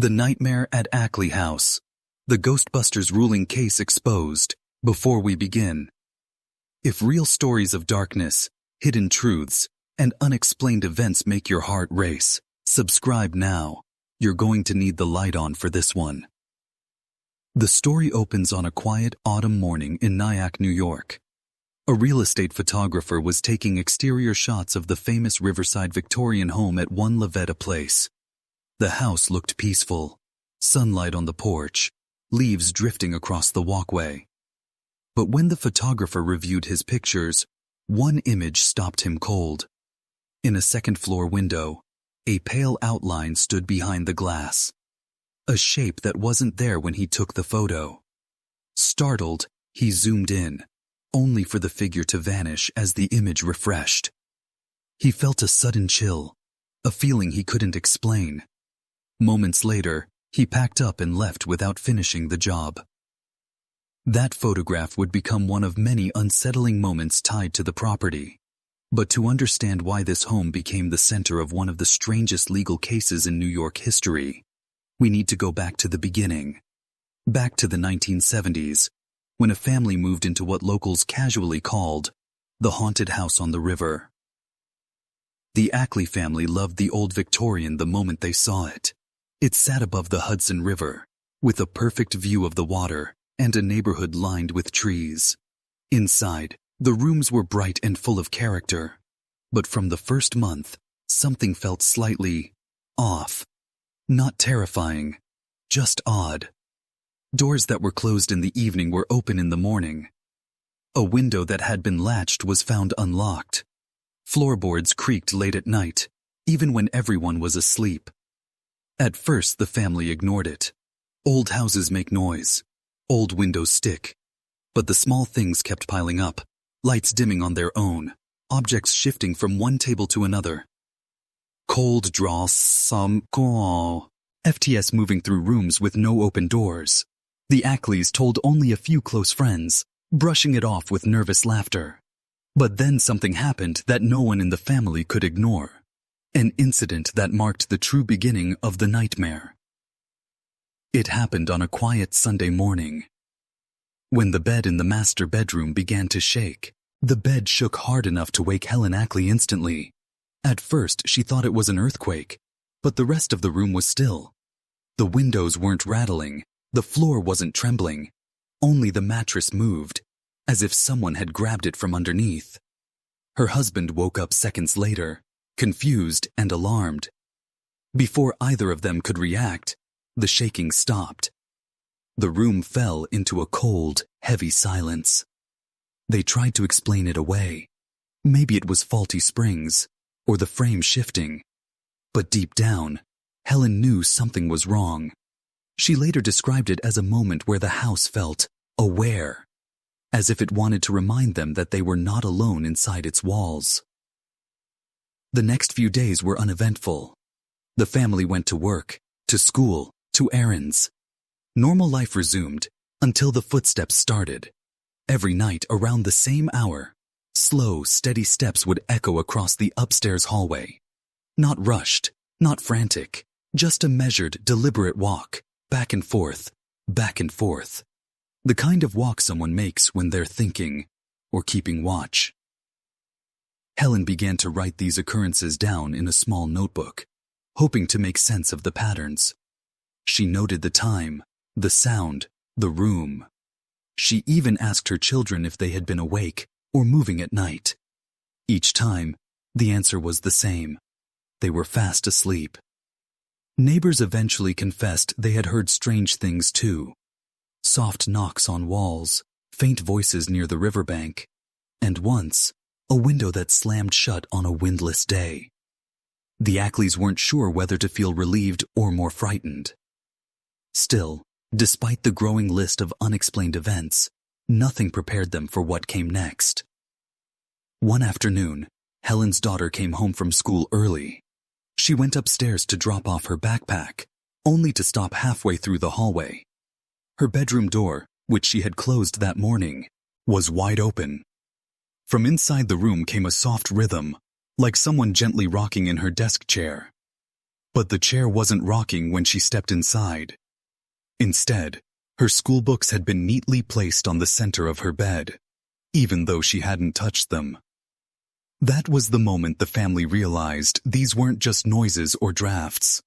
The Nightmare at Ackley House. The Ghostbusters Ruling case exposed. Before we begin, if real stories of darkness, hidden truths, and unexplained events make your heart race, subscribe now. You're going to need the light on for this one. The story opens on a quiet autumn morning in Nyack, New York. A real estate photographer was taking exterior shots of the famous riverside Victorian home at 1 Lavetta Place. The house looked peaceful, sunlight on the porch, leaves drifting across the walkway. But when the photographer reviewed his pictures, one image stopped him cold. In a second-floor window, a pale outline stood behind the glass. A shape that wasn't there when he took the photo. Startled, he zoomed in, only for the figure to vanish as the image refreshed. He felt a sudden chill, a feeling he couldn't explain. Moments later, he packed up and left without finishing the job. That photograph would become one of many unsettling moments tied to the property. But to understand why this home became the center of one of the strangest legal cases in New York history, we need to go back to the beginning. Back to the 1970s, when a family moved into what locals casually called the haunted house on the river. The Ackley family loved the old Victorian the moment they saw it. It sat above the Hudson River, with a perfect view of the water and a neighborhood lined with trees. Inside, the rooms were bright and full of character. But from the first month, something felt slightly off. Not terrifying, just odd. Doors that were closed in the evening were open in the morning. A window that had been latched was found unlocked. Floorboards creaked late at night, even when everyone was asleep. At first, the family ignored it. Old houses make noise. Old windows stick. But the small things kept piling up, lights dimming on their own, objects shifting from one table to another. Cold draw some FTS moving through rooms with no open doors. The Ackleys told only a few close friends, brushing it off with nervous laughter. But then something happened that no one in the family could ignore. An incident that marked the true beginning of the nightmare. It happened on a quiet Sunday morning. When the bed in the master bedroom began to shake, the bed shook hard enough to wake Helen Ackley instantly. At first, she thought it was an earthquake, but the rest of the room was still. The windows weren't rattling, the floor wasn't trembling. Only the mattress moved, as if someone had grabbed it from underneath. Her husband woke up seconds later, confused and alarmed. Before either of them could react, the shaking stopped. The room fell into a cold, heavy silence. They tried to explain it away. Maybe it was faulty springs, or the frame shifting. But deep down, Helen knew something was wrong. She later described it as a moment where the house felt aware, as if it wanted to remind them that they were not alone inside its walls. The next few days were uneventful. The family went to work, to school, to errands. Normal life resumed until the footsteps started. Every night around the same hour, slow, steady steps would echo across the upstairs hallway. Not rushed, not frantic, just a measured, deliberate walk, back and forth, back and forth. The kind of walk someone makes when they're thinking or keeping watch. Helen began to write these occurrences down in a small notebook, hoping to make sense of the patterns. She noted the time, the sound, the room. She even asked her children if they had been awake or moving at night. Each time, the answer was the same. They were fast asleep. Neighbors eventually confessed they had heard strange things too. Soft knocks on walls, faint voices near the riverbank, and once, a window that slammed shut on a windless day. The Ackleys weren't sure whether to feel relieved or more frightened. Still, despite the growing list of unexplained events, nothing prepared them for what came next. One afternoon, Helen's daughter came home from school early. She went upstairs to drop off her backpack, only to stop halfway through the hallway. Her bedroom door, which she had closed that morning, was wide open. From inside the room came a soft rhythm, like someone gently rocking in her desk chair. But the chair wasn't rocking when she stepped inside. Instead, her school books had been neatly placed on the center of her bed, even though she hadn't touched them. That was the moment the family realized these weren't just noises or drafts.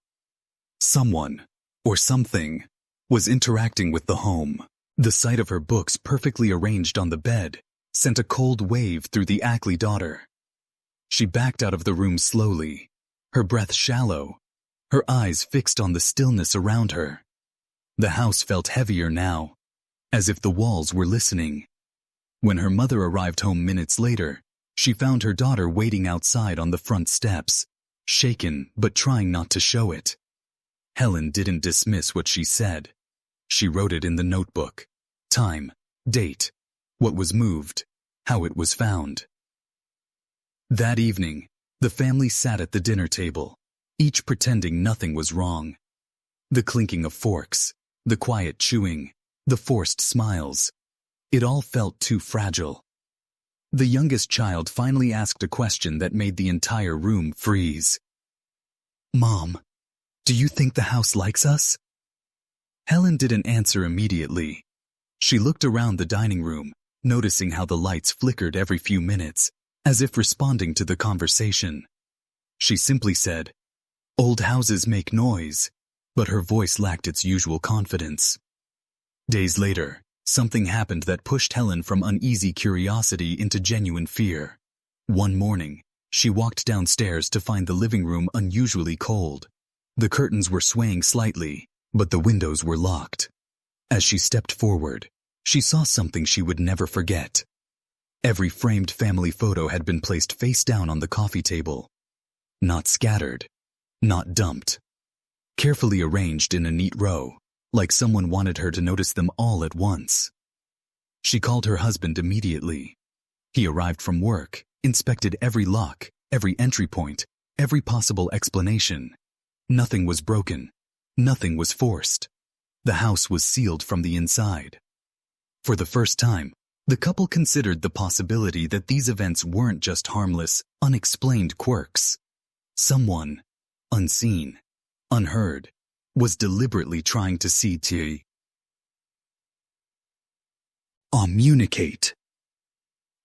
Someone, or something, was interacting with the home. The sight of her books perfectly arranged on the bed sent a cold wave through the Ackley daughter. She backed out of the room slowly, her breath shallow, her eyes fixed on the stillness around her. The house felt heavier now, as if the walls were listening. When her mother arrived home minutes later, she found her daughter waiting outside on the front steps, shaken but trying not to show it. Helen didn't dismiss what she said. She wrote it in the notebook. Time, date, what was moved, how it was found. That evening, the family sat at the dinner table, each pretending nothing was wrong. The clinking of forks, the quiet chewing, the forced smiles. It all felt too fragile. The youngest child finally asked a question that made the entire room freeze. "Mom, do you think the house likes us?" Helen didn't answer immediately. She looked around the dining room, noticing how the lights flickered every few minutes, as if responding to the conversation. She simply said, "Old houses make noise," but her voice lacked its usual confidence. Days later, something happened that pushed Helen from uneasy curiosity into genuine fear. One morning, she walked downstairs to find the living room unusually cold. The curtains were swaying slightly, but the windows were locked. As she stepped forward, she saw something she would never forget. Every framed family photo had been placed face down on the coffee table. Not scattered, not dumped. Carefully arranged in a neat row, like someone wanted her to notice them all at once. She called her husband immediately. He arrived from work, inspected every lock, every entry point, every possible explanation. Nothing was broken. Nothing was forced. The house was sealed from the inside. For the first time, the couple considered the possibility that these events weren't just harmless, unexplained quirks. Someone, unseen, unheard, was deliberately trying to see to communicate.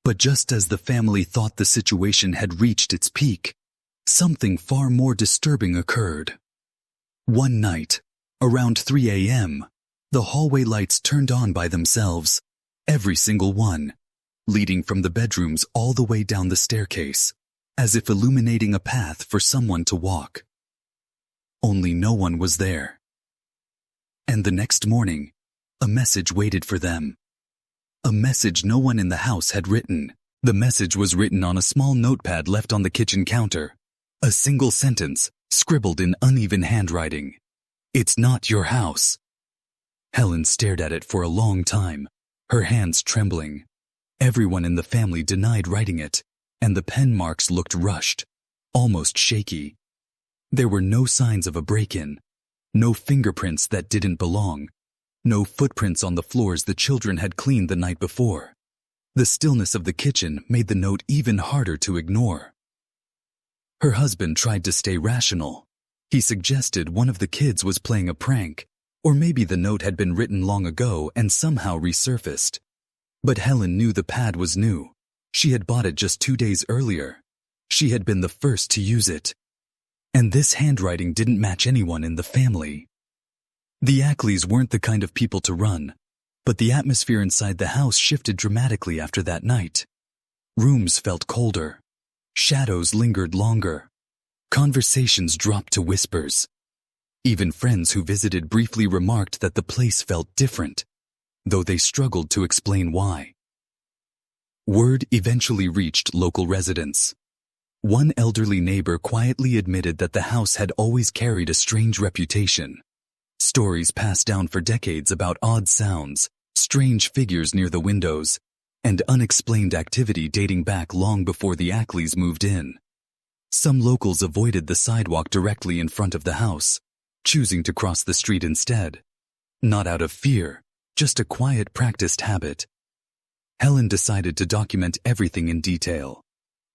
But just as the family thought the situation had reached its peak, something far more disturbing occurred. One night, around 3 a.m., the hallway lights turned on by themselves, every single one, leading from the bedrooms all the way down the staircase, as if illuminating a path for someone to walk. Only no one was there. And the next morning, a message waited for them. A message no one in the house had written. The message was written on a small notepad left on the kitchen counter. A single sentence, scribbled in uneven handwriting. "It's not your house." Helen stared at it for a long time, her hands trembling. Everyone in the family denied writing it, and the pen marks looked rushed, almost shaky. There were no signs of a break-in, no fingerprints that didn't belong, no footprints on the floors the children had cleaned the night before. The stillness of the kitchen made the note even harder to ignore. Her husband tried to stay rational. He suggested one of the kids was playing a prank, or maybe the note had been written long ago and somehow resurfaced. But Helen knew the pad was new. She had bought it just 2 days earlier. She had been the first to use it. And this handwriting didn't match anyone in the family. The Ackleys weren't the kind of people to run, but the atmosphere inside the house shifted dramatically after that night. Rooms felt colder. Shadows lingered longer. Conversations dropped to whispers. Even friends who visited briefly remarked that the place felt different, though they struggled to explain why. Word eventually reached local residents. One elderly neighbor quietly admitted that the house had always carried a strange reputation. Stories passed down for decades about odd sounds, strange figures near the windows, and unexplained activity dating back long before the Ackleys moved in. Some locals avoided the sidewalk directly in front of the house, choosing to cross the street instead. Not out of fear, just a quiet, practiced habit. Helen decided to document everything in detail.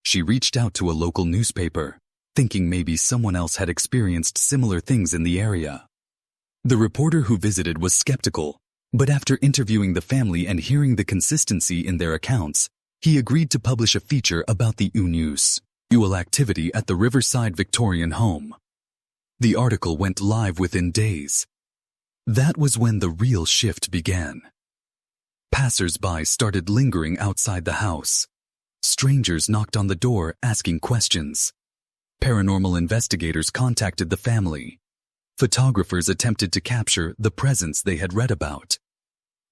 She reached out to a local newspaper, thinking maybe someone else had experienced similar things in the area. The reporter who visited was skeptical, but after interviewing the family and hearing the consistency in their accounts, he agreed to publish a feature about the unusual activity at the Riverside Victorian home. The article went live within days. That was when the real shift began. Passers-by started lingering outside the house. Strangers knocked on the door asking questions. Paranormal investigators contacted the family. Photographers attempted to capture the presence they had read about.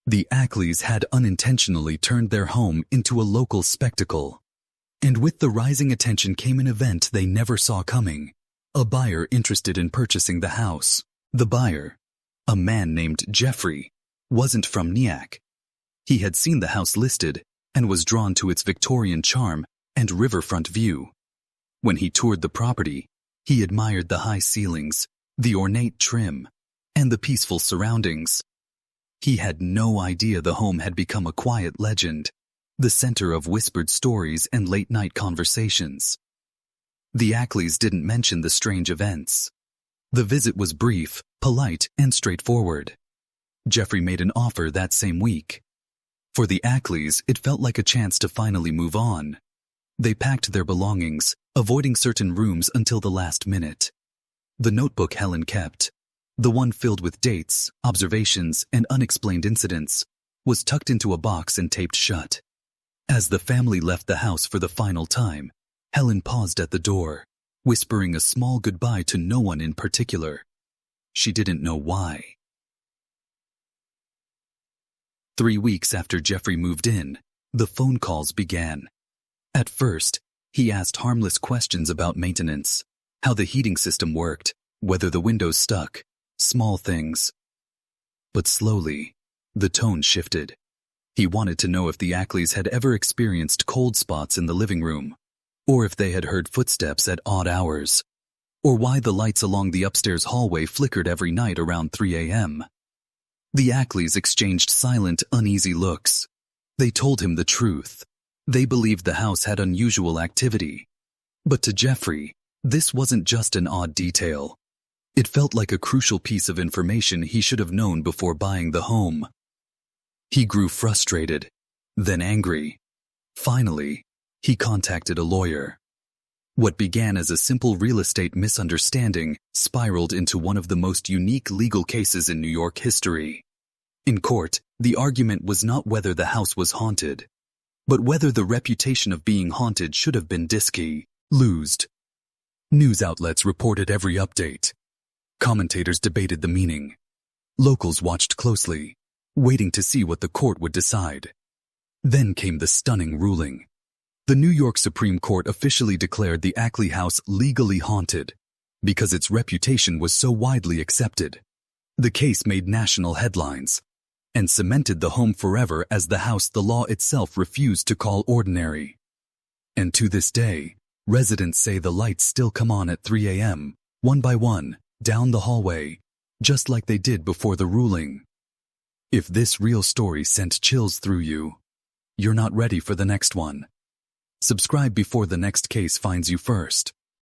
The Ackleys had unintentionally turned their home into a local spectacle. And with the rising attention came an event they never saw coming. A buyer interested in purchasing the house. The buyer, a man named Jeffrey, wasn't from Nyack. He had seen the house listed and was drawn to its Victorian charm and riverfront view. When he toured the property, he admired the high ceilings, the ornate trim, and the peaceful surroundings. He had no idea the home had become a quiet legend, the center of whispered stories and late-night conversations. The Ackleys didn't mention the strange events. The visit was brief, polite, and straightforward. Jeffrey made an offer that same week. For the Ackleys, it felt like a chance to finally move on. They packed their belongings, avoiding certain rooms until the last minute. The notebook Helen kept, the one filled with dates, observations, and unexplained incidents, was tucked into a box and taped shut. As the family left the house for the final time, Helen paused at the door, whispering a small goodbye to no one in particular. She didn't know why. 3 weeks after Jeffrey moved in, the phone calls began. At first, he asked harmless questions about maintenance, how the heating system worked, whether the windows stuck, small things. But slowly, the tone shifted. He wanted to know if the Ackleys had ever experienced cold spots in the living room, or if they had heard footsteps at odd hours, or why the lights along the upstairs hallway flickered every night around 3 a.m. The Ackleys exchanged silent, uneasy looks. They told him the truth. They believed the house had unusual activity. But to Jeffrey, this wasn't just an odd detail. It felt like a crucial piece of information he should have known before buying the home. He grew frustrated, then angry. Finally, he contacted a lawyer. What began as a simple real estate misunderstanding spiraled into one of the most unique legal cases in New York history. In court, the argument was not whether the house was haunted, but whether the reputation of being haunted should have been disguised. News outlets reported every update. Commentators debated the meaning. Locals watched closely, waiting to see what the court would decide. Then came the stunning ruling. The New York Supreme Court officially declared the Ackley House legally haunted because its reputation was so widely accepted. The case made national headlines and cemented the home forever as the house the law itself refused to call ordinary. And to this day, residents say the lights still come on at 3 a.m., one by one, down the hallway, just like they did before the ruling. If this real story sent chills through you, you're not ready for the next one. Subscribe before the next case finds you first.